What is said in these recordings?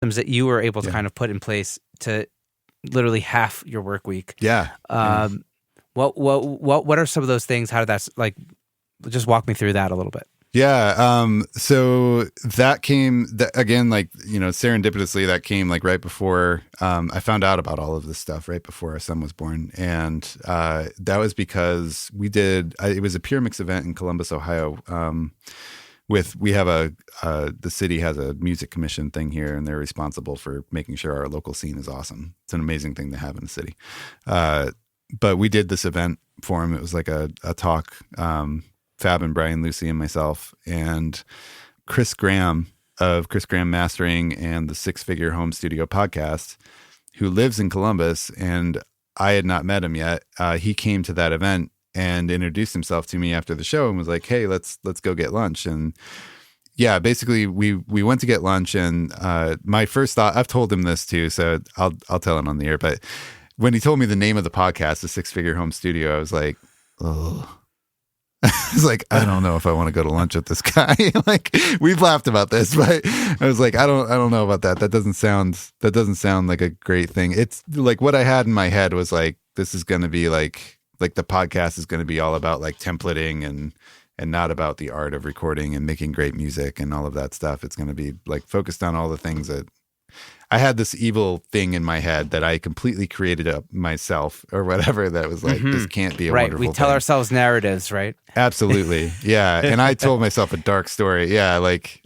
that you were able to kind of put in place to literally half your work week. Yeah. What are some of those things? How did that, like, just walk me through that a little bit? Yeah. So that came again, like, serendipitously, that came like right before, I found out about all of this stuff right before our son was born. And, that was because it was a pureMix event in Columbus, Ohio. The city has a music commission thing here, and they're responsible for making sure our local scene is awesome. It's an amazing thing to have in the city. But we did this event for him. It was like a talk, Fab and Brian, Lucy, and myself, and Chris Graham of Chris Graham Mastering and the Six Figure Home Studio podcast, who lives in Columbus, and I had not met him yet. He came to that event and introduced himself to me after the show and was like, "Hey, let's go get lunch." And yeah, basically we went to get lunch, and my first thought, I've told him this too, so I'll tell it on the air, but when he told me the name of the podcast, the Six Figure Home Studio, I was like, oh. I was like, I don't know if I want to go to lunch with this guy. Like, we've laughed about this, but I was like, I don't know about that. That doesn't sound like a great thing. It's like what I had in my head was like, this is going to be like the podcast is going to be all about like templating and not about the art of recording and making great music and all of that stuff. It's going to be like focused on all the things that I had this evil thing in my head that I completely created up myself or whatever, that was like, this can't be a wonderful thing. We tell ourselves narratives, right? Absolutely. Yeah. And I told myself a dark story. Yeah. Like,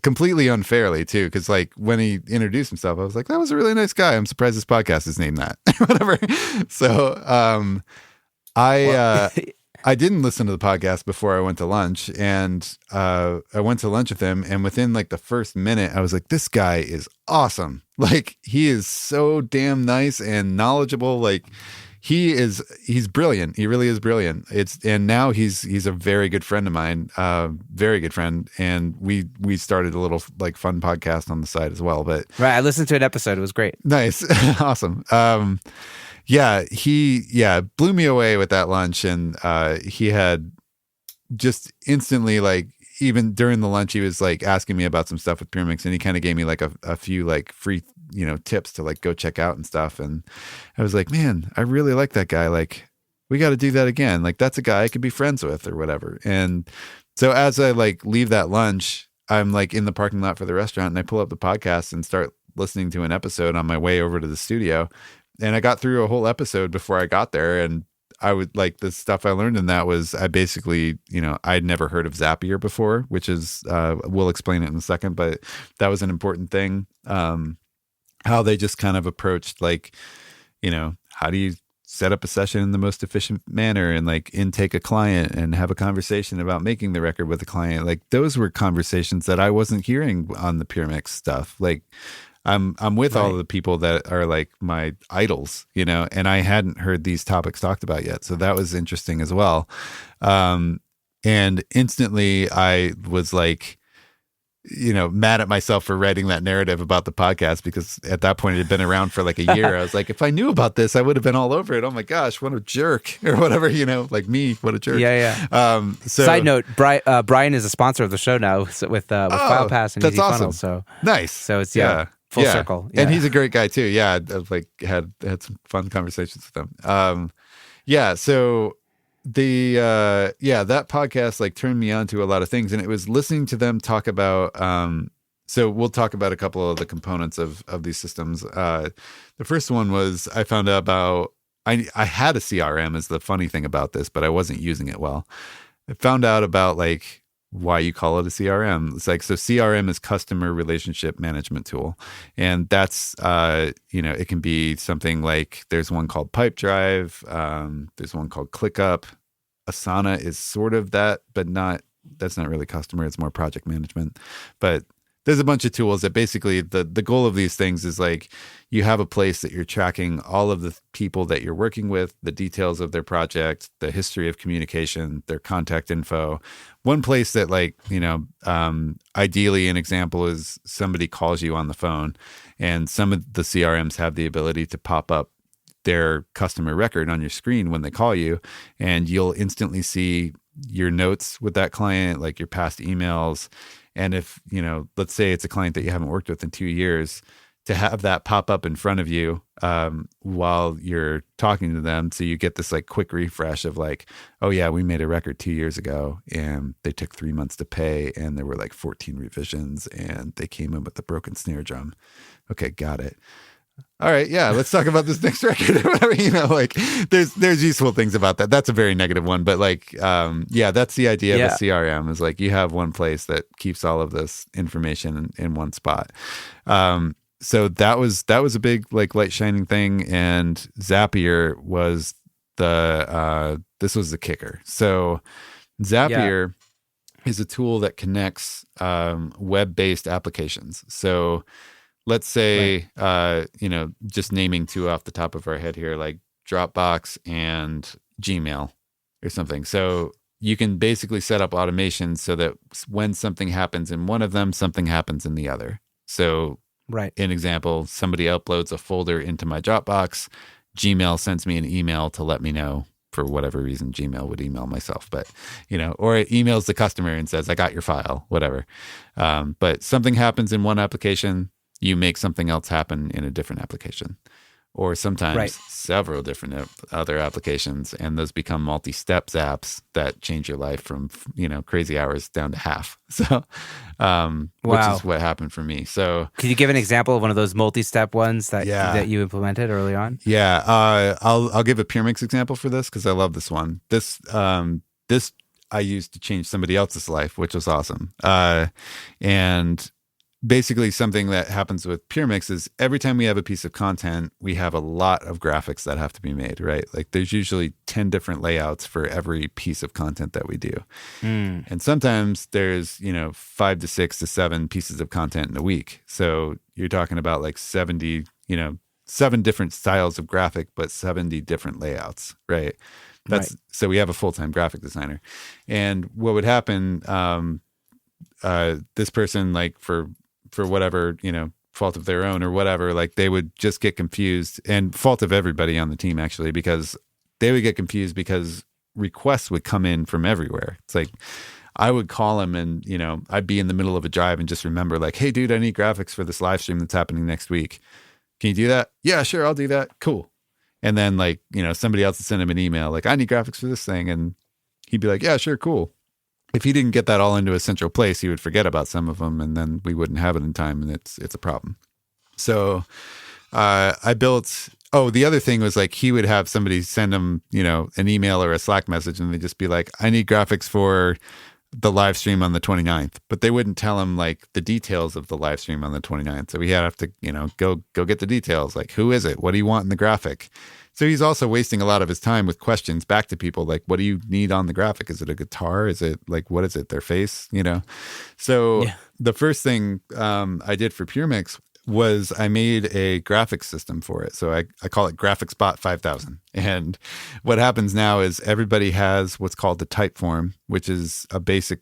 completely unfairly too. Cause like when he introduced himself, I was like, that was a really nice guy. I'm surprised his podcast is named that. Whatever. So, I didn't listen to the podcast before I went to lunch, and I went to lunch with him, and within like the first minute, I was like, this guy is awesome. Like, he is so damn nice and knowledgeable. Like, he's brilliant. He really is brilliant. And now he's a very good friend of mine, very good friend. And we started a little like fun podcast on the side as well. But right, I listened to an episode. It was great. Nice. Awesome. Yeah, he blew me away with that lunch, and he had just instantly, like, even during the lunch, he was like asking me about some stuff with pureMix, and he kind of gave me like a few like free tips to like go check out and stuff, and I was like, man, I really like that guy. Like, we got to do that again. Like, that's a guy I could be friends with or whatever. And so as I like leave that lunch, I'm like in the parking lot for the restaurant, and I pull up the podcast and start listening to an episode on my way over to the studio. And I got through a whole episode before I got there. And I would like the stuff I learned in that was I basically, I'd never heard of Zapier before, which is, we'll explain it in a second, but that was an important thing. How they just kind of approached like, how do you set up a session in the most efficient manner and like intake a client and have a conversation about making the record with the client. Like, those were conversations that I wasn't hearing on the pureMix stuff. Like, I'm with all of the people that are like my idols, and I hadn't heard these topics talked about yet. So that was interesting as well. And instantly I was like, mad at myself for writing that narrative about the podcast, because at that point it had been around for like a year. I was like, if I knew about this, I would have been all over it. Oh my gosh, what a jerk, or whatever, like me, what a jerk. Yeah. So, side note, Brian is a sponsor of the show now with FilePass and that's Easy awesome. Funnel. So nice. So it's full circle. Yeah. And he's a great guy too. Yeah. I've like had some fun conversations with him. So that podcast like turned me on to a lot of things, and it was listening to them talk about, so we'll talk about a couple of the components of these systems. The first one was, I found out about, I had a CRM is the funny thing about this, but I wasn't using it well. I found out about like why you call it a CRM. It's like, so CRM is customer relationship management tool. And that's, it can be something like, there's one called Pipedrive. There's one called ClickUp. Asana is sort of that, but that's not really customer. It's more project management. But there's a bunch of tools that basically the goal of these things is like, you have a place that you're tracking all of the people that you're working with, the details of their project, the history of communication, their contact info. One place that like, ideally an example is somebody calls you on the phone, and some of the CRMs have the ability to pop up their customer record on your screen when they call you, and you'll instantly see your notes with that client, like your past emails, And if, let's say it's a client that you haven't worked with in 2 years, to have that pop up in front of you while you're talking to them. So you get this like quick refresh of like, oh yeah, we made a record 2 years ago and they took 3 months to pay and there were like 14 revisions and they came in with a broken snare drum. Okay, got it. All right, yeah, let's talk about this next record. Like there's useful things about that. That's a very negative one, but like, that's the idea of a CRM is like you have one place that keeps all of this information in one spot. So that was a big like light shining thing, and Zapier was this was the kicker. So Zapier is a tool that connects web-based applications. So let's say just naming two off the top of our head here, like Dropbox and Gmail or something. So you can basically set up automation so that when something happens in one of them, something happens in the other. So an example, somebody uploads a folder into my Dropbox, Gmail sends me an email to let me know, for whatever reason Gmail would email myself, but or it emails the customer and says, I got your file, whatever. But something happens in one application, you make something else happen in a different application, or sometimes several different other applications, and those become multi-step apps that change your life from crazy hours down to half. So which is what happened for me. So could you give an example of one of those multi-step ones that you implemented early on? I'll give a pureMix example for this because I love this one. This I used to change somebody else's life, which was awesome. And basically something that happens with pureMix is every time we have a piece of content, we have a lot of graphics that have to be made, right? Like there's usually 10 different layouts for every piece of content that we do. And sometimes there's, 5 to 6 to 7 pieces of content in a week. So you're talking about like 70, 7 different styles of graphic, but 70 different layouts, right? So we have a full-time graphic designer. And what would happen, this person, like for whatever, fault of their own or whatever, like they would just get confused, and fault of everybody on the team actually, because they would get confused because requests would come in from everywhere. It's like I would call him and, I'd be in the middle of a drive and just remember like, hey dude, I need graphics for this live stream that's happening next week. Can you do that? Yeah, sure. I'll do that. Cool. And then like, somebody else would send him an email like, I need graphics for this thing. And he'd be like, yeah, sure. Cool. If he didn't get that all into a central place, he would forget about some of them, and then we wouldn't have it in time, and it's a problem. So I built. Oh, the other thing was like he would have somebody send him, an email or a Slack message, and they'd just be like, "I need graphics for the live stream on the 29th," but they wouldn't tell him like the details of the live stream on the 29th. So we had to, go get the details. Like, who is it? What do you want in the graphic? So he's also wasting a lot of his time with questions back to people like, what do you need on the graphic? Is it a guitar? Is it like, what is it? Their face, So the first thing I did for pureMix was I made a graphics system for it. So I call it GraphicsBot 5000. And what happens now is everybody has what's called the type form, which is a basic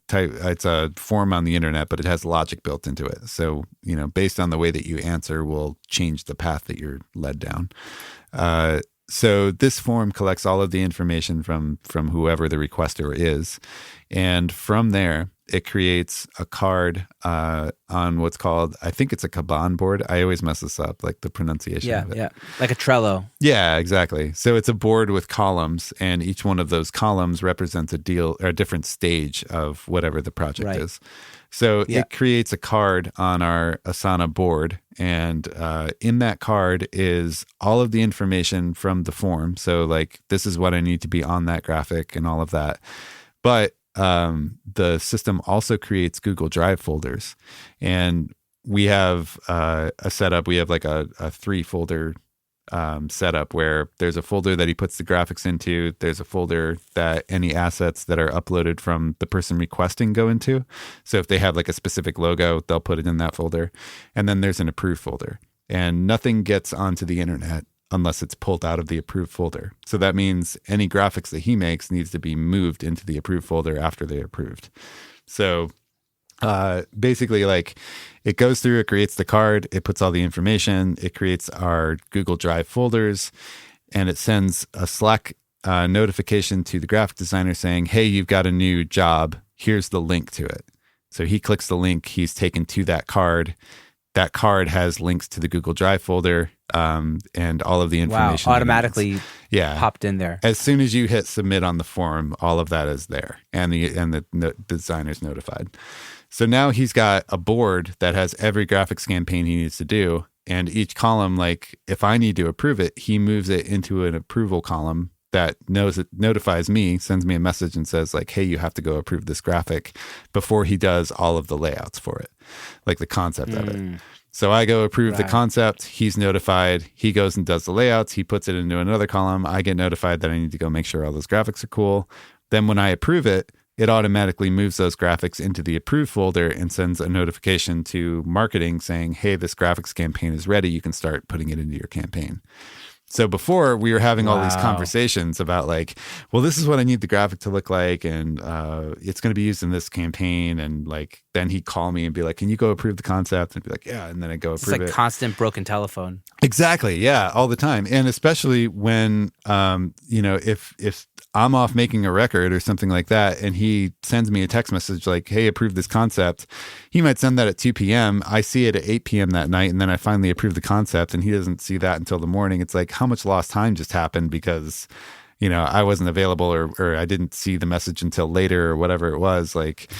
type. It's a form on the internet, but it has logic built into it. So, based on the way that you answer will change the path that you're led down. So this form collects all of the information from whoever the requester is. And from there, it creates a card on what's called, I think it's a Kanban board. I always mess this up, like the pronunciation of it. Yeah, like a Trello. Yeah, exactly. So it's a board with columns, and each one of those columns represents a different stage of whatever the project is. So it creates a card on our Asana board, and in that card is all of the information from the form. So like, this is what I need to be on that graphic and all of that. But the system also creates Google Drive folders, and we have a setup. We have like a 3-folder setup where there's a folder that he puts the graphics into. There's a folder that any assets that are uploaded from the person requesting go into. So if they have like a specific logo, they'll put it in that folder. And then there's an approved folder, and nothing gets onto the internet unless it's pulled out of the approved folder. So that means any graphics that he makes needs to be moved into the approved folder after they're approved. So basically, like, it goes through, it creates the card, it puts all the information, it creates our Google Drive folders, and it sends a Slack notification to the graphic designer saying, hey, you've got a new job. Here's the link to it. So he clicks the link, he's taken to that card. That card has links to the Google Drive folder and all of the information. Wow, automatically popped in there. As soon as you hit submit on the form, all of that is there, and the designer's notified. So now he's got a board that has every graphics campaign he needs to do, and each column, like if I need to approve it, he moves it into an approval column that notifies me, sends me a message and says like, hey, you have to go approve this graphic before he does all of the layouts for it, like the concept of it. So I go approve the concept, he's notified, he goes and does the layouts, he puts it into another column, I get notified that I need to go make sure all those graphics are cool. Then when I approve it, it automatically moves those graphics into the approved folder and sends a notification to marketing saying, hey, this graphics campaign is ready, you can start putting it into your campaign. So before we were having all these conversations about like, well, this is what I need the graphic to look like. And it's going to be used in this campaign. And like, then he'd call me and be like, can you go approve the concept? And I'd be like, yeah. And then I'd go approve it. It's like constant broken telephone. Exactly. Yeah. All the time. And especially when, if I'm off making a record or something like that, and he sends me a text message like, hey, approve this concept. He might send that at 2 p.m. I see it at 8 p.m. that night, and then I finally approve the concept, and he doesn't see that until the morning. It's like, how much lost time just happened because, I wasn't available or I didn't see the message until later or whatever it was. Like,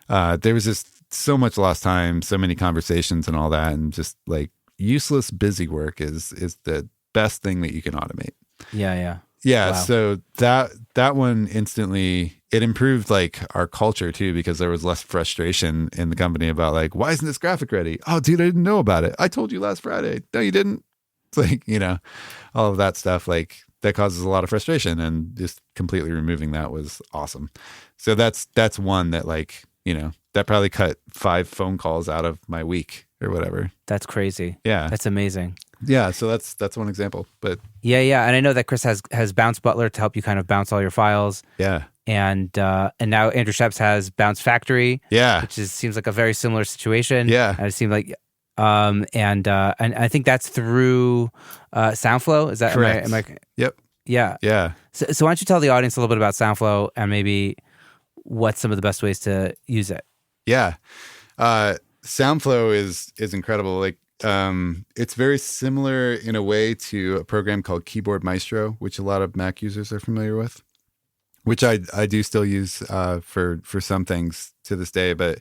there was just so much lost time, so many conversations and all that, and just like useless busy work is the best thing that you can automate. Yeah. Yeah, Wow. so that one instantly, it improved like our culture too, because there was less frustration in the company about like, why isn't this graphic ready? Oh, dude, I didn't know about it. I told you last Friday. No, you didn't. It's like, all of that stuff, like that causes a lot of frustration, and just completely removing that was awesome. So that's one that like, that probably cut 5 phone calls out of my week or whatever. That's crazy. Yeah. That's amazing. Yeah, so that's one example. But yeah, and I know that Chris has Bounce Butler to help you kind of bounce all your files. Yeah, and now Andrew Sheps has Bounce Factory. Yeah, which seems like a very similar situation. Yeah, and it seemed like, and I think that's through SoundFlow. Is that correct? Am I Yep. Yeah. So why don't you tell the audience a little bit about SoundFlow and maybe what's some of the best ways to use it? Yeah, SoundFlow is incredible. Like. It's very similar in a way to a program called Keyboard Maestro, which a lot of Mac users are familiar with, which I do still use for some things to this day. But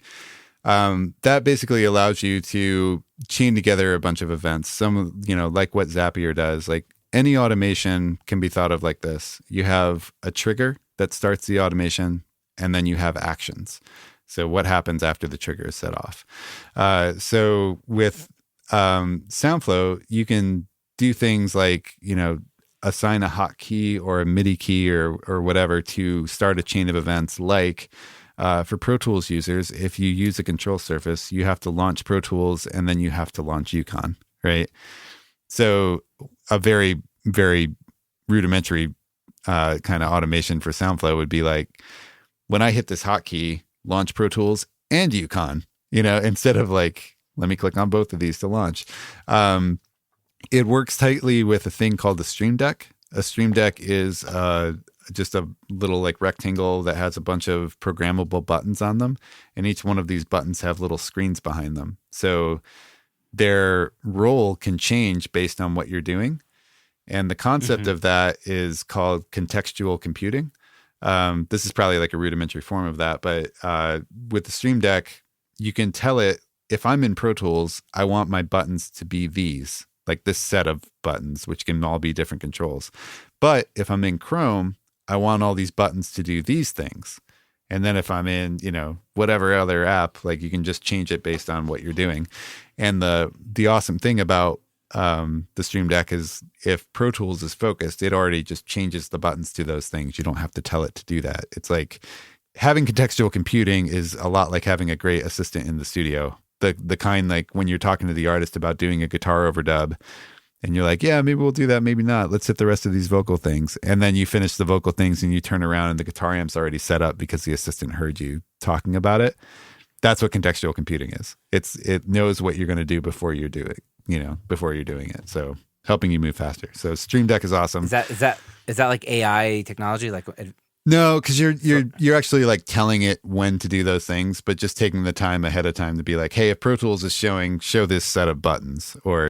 that basically allows you to chain together a bunch of events. Some, like what Zapier does. Like any automation can be thought of like this. You have a trigger that starts the automation, and then you have actions. So what happens after the trigger is set off? So with SoundFlow, you can do things like, assign a hotkey or a MIDI key or whatever to start a chain of events. Like for Pro Tools users, if you use a control surface, you have to launch Pro Tools and then you have to launch Yukon, right? So a very, very rudimentary kind of automation for SoundFlow would be like, when I hit this hotkey, launch Pro Tools and Yukon, instead of like, let me click on both of these to launch. It works tightly with a thing called the Stream Deck. A Stream Deck is just a little like rectangle that has a bunch of programmable buttons on them. And each one of these buttons have little screens behind them. So their role can change based on what you're doing. And the concept of that is called contextual computing. This is probably like a rudimentary form of that. But with the Stream Deck, you can tell it, if I'm in Pro Tools, I want my buttons to be these, like this set of buttons, which can all be different controls. But if I'm in Chrome, I want all these buttons to do these things. And then if I'm in, whatever other app, like you can just change it based on what you're doing. And the awesome thing about the Stream Deck is if Pro Tools is focused, it already just changes the buttons to those things. You don't have to tell it to do that. It's like having contextual computing is a lot like having a great assistant in the studio. The kind like when you're talking to the artist about doing a guitar overdub and you're like, yeah, maybe we'll do that, maybe not. Let's hit the rest of these vocal things. And then you finish the vocal things and you turn around and the guitar amp's already set up because the assistant heard you talking about it. That's what contextual computing is. It knows what you're going to do before you do it, before you're doing it. So helping you move faster. So Stream Deck is awesome. Is that like AI technology? Like No, because you're actually like telling it when to do those things, but just taking the time ahead of time to be like, hey, if Pro Tools is show this set of buttons, or